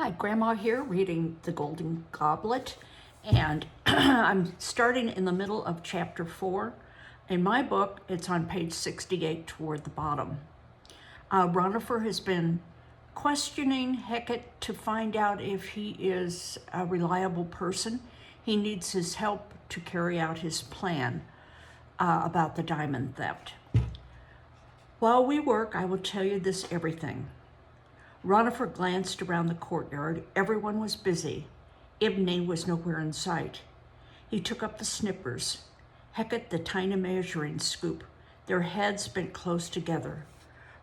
Hi, Grandma here reading The Golden Goblet, and I'm starting in the middle of chapter 4. In my book, it's on page 68 toward the bottom. Ranofer has been questioning Heqet to find out if he is a reliable person. He needs his help to carry out his plan about the diamond theft. While we work, I will tell you this everything. Ranofer glanced around the courtyard. Everyone was busy. Ibni was nowhere in sight. He took up the snippers. Heqet the tiny measuring scoop, their heads bent close together.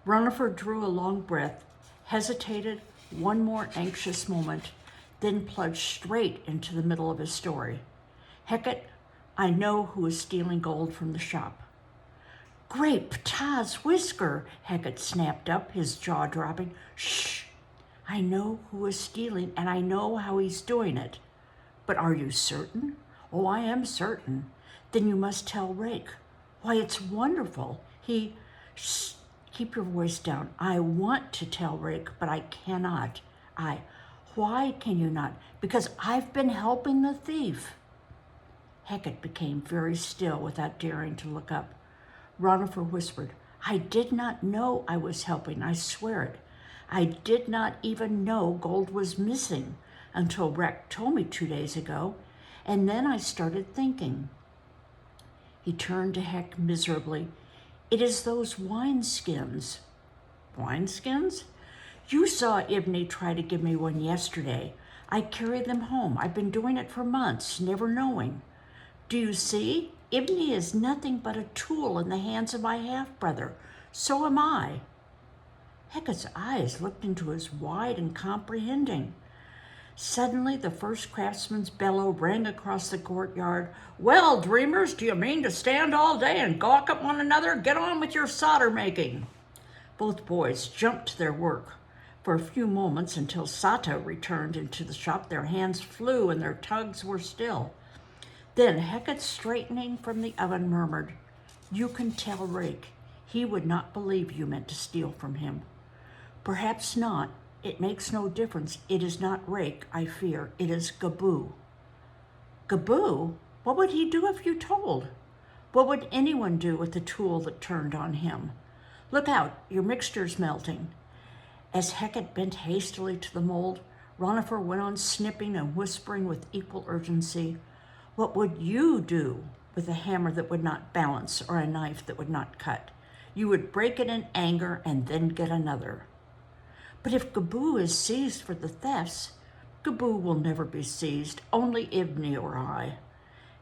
Ranofer drew a long breath, hesitated one more anxious moment, then plunged straight into the middle of his story. Heqet, I know who is stealing gold from the shop. Great Ptah's whisker, Heqet snapped up, his jaw dropping. Shh! I know who is stealing, and I know how he's doing it. But are you certain? Oh, I am certain. Then you must tell Rake. Why, it's wonderful. Shh, keep your voice down. I want to tell Rake, but I cannot. Why can you not? Because I've been helping the thief. Heqet became very still without daring to look up. Ranofer whispered, I did not know I was helping, I swear it. I did not even know gold was missing until Rek told me 2 days ago, and then I started thinking. He turned to Heck miserably. It is those wineskins. Wineskins? You saw Ibni try to give me one yesterday. I carried them home. I've been doing it for months, never knowing. Do you see? Ibni is nothing but a tool in the hands of my half-brother. So am I. Heqet's eyes looked into his wide and comprehending. Suddenly, the first craftsman's bellow rang across the courtyard. Well, dreamers, do you mean to stand all day and gawk at one another? Get on with your solder making. Both boys jumped to their work. For a few moments, until Sato returned into the shop, their hands flew and their tugs were still. Then Heqet, straightening from the oven, murmured, You can tell Rake. He would not believe you meant to steal from him. Perhaps not. It makes no difference. It is not Rake, I fear. It is Gaboo. Gaboo? What would he do if you told? What would anyone do with the tool that turned on him? Look out, your mixture's melting. As Heqet bent hastily to the mold, Ranofer went on snipping and whispering with equal urgency, What would you do with a hammer that would not balance or a knife that would not cut? You would break it in anger and then get another. But if Gaboo is seized for the thefts, Gaboo will never be seized, only Ibni or I.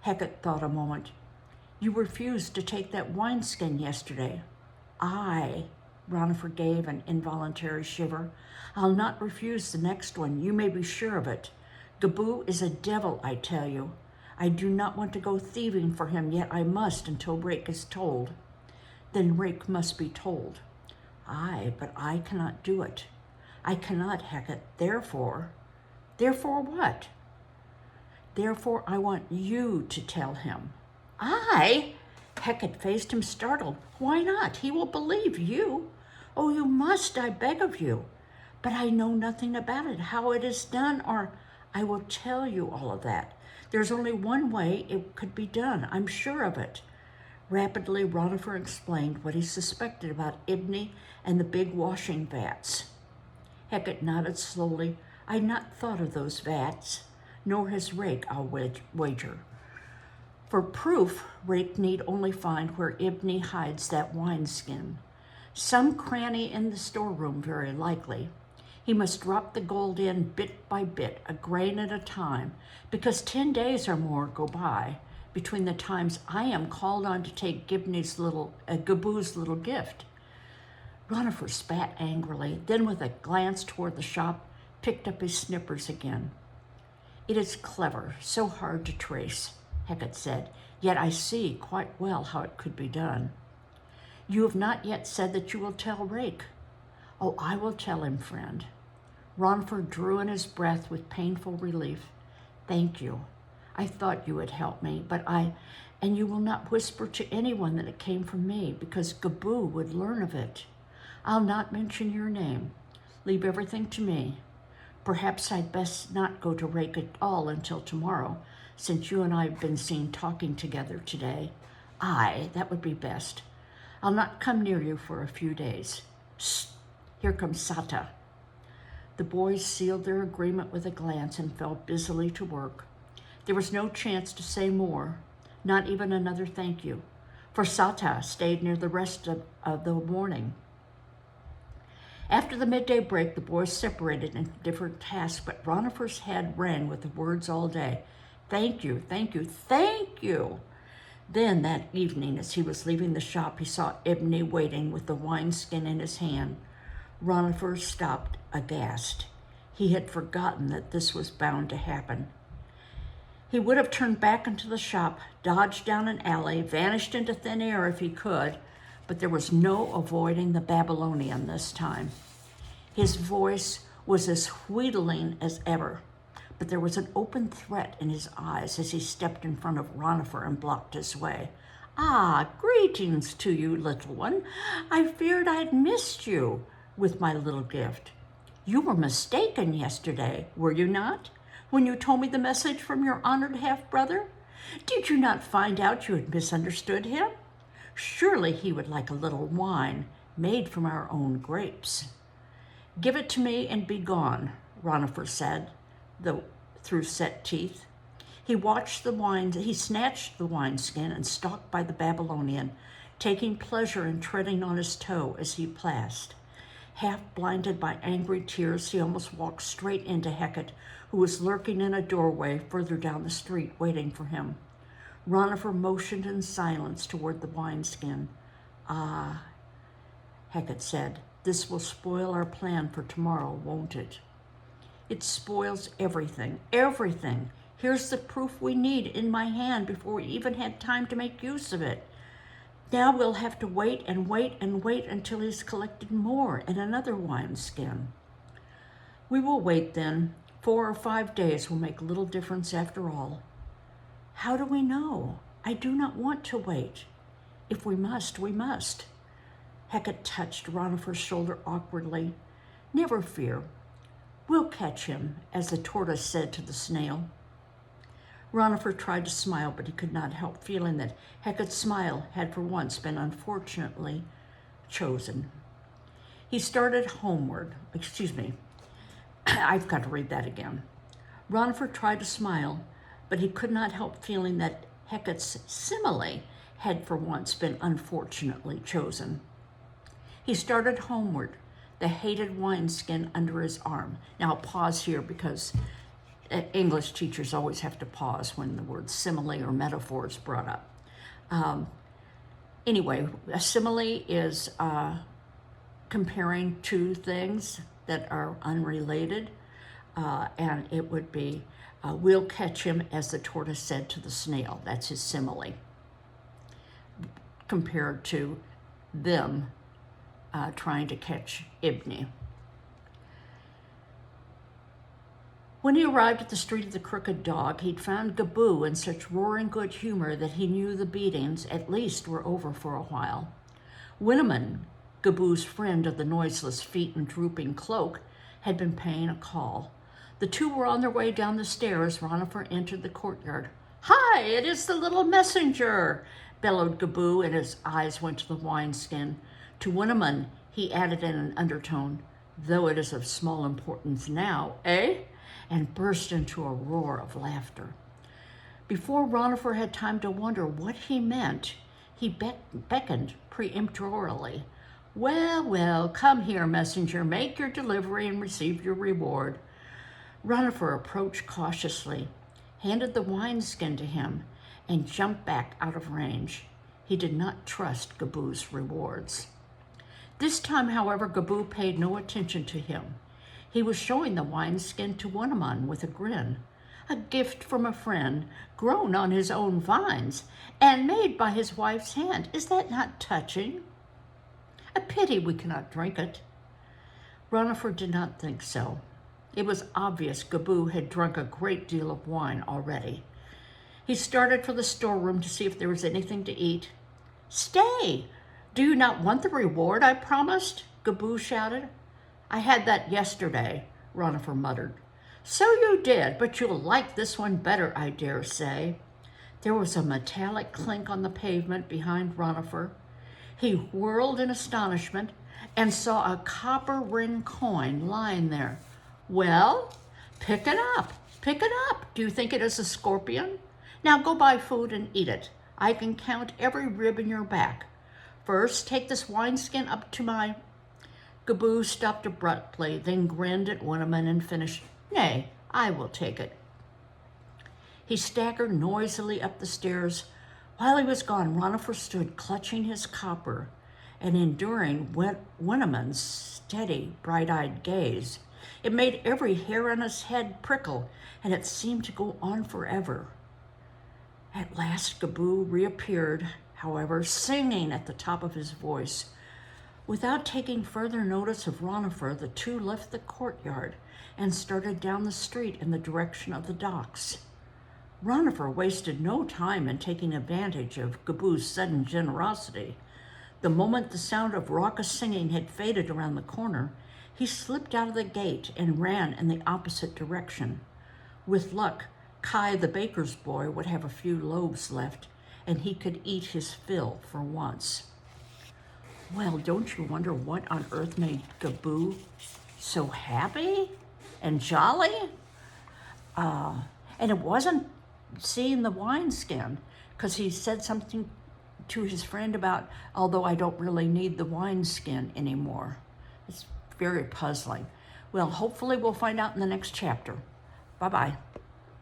Heqet thought a moment. You refused to take that wineskin yesterday. Ranofer gave an involuntary shiver. I'll not refuse the next one, you may be sure of it. Gaboo is a devil, I tell you. I do not want to go thieving for him, yet I must until Rake is told. Then Rake must be told. But I cannot do it. I cannot, Heqet. Therefore what? Therefore I want you to tell him. I? Heqet faced him startled. Why not? He will believe you. Oh, you must, I beg of you. But I know nothing about it, how it is done, or I will tell you all of that. There's only one way it could be done, I'm sure of it. Rapidly, Ranofer explained what he suspected about Ibni and the big washing vats. Heqet nodded slowly. I had not thought of those vats, nor has Rake, I'll wager. For proof, Rake need only find where Ibni hides that wineskin. Some cranny in the storeroom, very likely. He must drop the gold in bit by bit, a grain at a time, because 10 days or more go by between the times I am called on to take Gaboo's little gift. Ranofer spat angrily, then with a glance toward the shop, picked up his snippers again. It is clever, so hard to trace, Heqet said, yet I see quite well how it could be done. You have not yet said that you will tell Rake. Oh, I will tell him, friend. Ranofer drew in his breath with painful relief. Thank you. I thought you would help me, and you will not whisper to anyone that it came from me, because Gaboo would learn of it. I'll not mention your name. Leave everything to me. Perhaps I'd best not go to Rake at all until tomorrow, since you and I have been seen talking together today. Aye, that would be best. I'll not come near you for a few days. Shh, here comes Sata. The boys sealed their agreement with a glance and fell busily to work. There was no chance to say more, not even another thank you, for Sata stayed near the rest of the morning. After the midday break, the boys separated into different tasks, but Ranofer's head rang with the words all day. Thank you, thank you, thank you. Then that evening, as he was leaving the shop, he saw Ibni waiting with the wineskin in his hand. Ranofer stopped aghast. He had forgotten that this was bound to happen. He would have turned back into the shop, dodged down an alley, vanished into thin air if he could, but there was no avoiding the Babylonian this time. His voice was as wheedling as ever, but there was an open threat in his eyes as he stepped in front of Ranofer and blocked his way. Ah, greetings to you, little one. I feared I'd missed you with my little gift. You were mistaken yesterday, were you not, when you told me the message from your honored half-brother? Did you not find out you had misunderstood him? Surely he would like a little wine made from our own grapes. Give it to me and be gone, Ranofer said, though through set teeth. He snatched the wineskin and stalked by the Babylonian, taking pleasure in treading on his toe as he passed. Half blinded by angry tears, he almost walked straight into Heqet, who was lurking in a doorway further down the street, waiting for him. Ranofer motioned in silence toward the wineskin. Ah, Heqet said, this will spoil our plan for tomorrow, won't it? It spoils everything, everything. Here's the proof we need in my hand before we even had time to make use of it. Now we'll have to wait and wait and wait until he's collected more in another wineskin. We will wait then. 4 or 5 days will make little difference after all. How do we know? I do not want to wait. If we must, we must. Heqet touched Ranofer's shoulder awkwardly. Never fear. We'll catch him, as the tortoise said to the snail. Ranofer tried to smile, but he could not help feeling that Heqet's smile had for once been unfortunately chosen. He started homeward. I've got to read that again. Ranofer tried to smile, but he could not help feeling that Heqet's simile had for once been unfortunately chosen. He started homeward, the hated wineskin under his arm. Now I'll pause here because English teachers always have to pause when the word simile or metaphor is brought up. Anyway, a simile is comparing two things that are unrelated, and it would be, we'll catch him, as the tortoise said to the snail. That's his simile, compared to them trying to catch Ibni. When he arrived at the Street of the Crooked Dog, he'd found Gaboo in such roaring good humor that he knew the beatings, at least, were over for a while. Winneman, Gaboo's friend of the noiseless feet and drooping cloak, had been paying a call. The two were on their way down the stairs. Ranofer entered the courtyard. Hi, it is the little messenger, bellowed Gaboo, and his eyes went to the wineskin. To Winneman, he added in an undertone, though it is of small importance now, eh? And burst into a roar of laughter. Before Ranofer had time to wonder what he meant, he beckoned peremptorily. Well, well, come here, messenger, make your delivery and receive your reward. Ranofer approached cautiously, handed the wineskin to him, and jumped back out of range. He did not trust Gaboo's rewards. This time, however, Gaboo paid no attention to him. He was showing the wineskin to Winneman with a grin. A gift from a friend, grown on his own vines, and made by his wife's hand. Is that not touching? A pity we cannot drink it. Ranofer did not think so. It was obvious Gaboo had drunk a great deal of wine already. He started for the storeroom to see if there was anything to eat. Stay! Do you not want the reward I promised? Gaboo shouted. I had that yesterday, Ranofer muttered. So you did, but you'll like this one better, I dare say. There was a metallic clink on the pavement behind Ranofer. He whirled in astonishment and saw a copper ring coin lying there. Well, pick it up. Pick it up. Do you think it is a scorpion? Now go buy food and eat it. I can count every rib in your back. First, take this wineskin up to my... Goblet stopped abruptly, then grinned at Winneman and finished, Nay, I will take it. He staggered noisily up the stairs. While he was gone, Ranofer stood clutching his copper and enduring Winneman's steady, bright-eyed gaze. It made every hair on his head prickle, and it seemed to go on forever. At last, Goblet reappeared, however, singing at the top of his voice. Without taking further notice of Ranofer, the two left the courtyard and started down the street in the direction of the docks. Ranofer wasted no time in taking advantage of Goblet's sudden generosity. The moment the sound of raucous singing had faded around the corner, he slipped out of the gate and ran in the opposite direction. With luck, Kai the baker's boy would have a few loaves left, and he could eat his fill for once. Well, don't you wonder what on earth made Goblet so happy and jolly? And it wasn't seeing the wineskin, because he said something to his friend about, although I don't really need the wineskin anymore. It's very puzzling. Well, hopefully we'll find out in the next chapter. Bye-bye.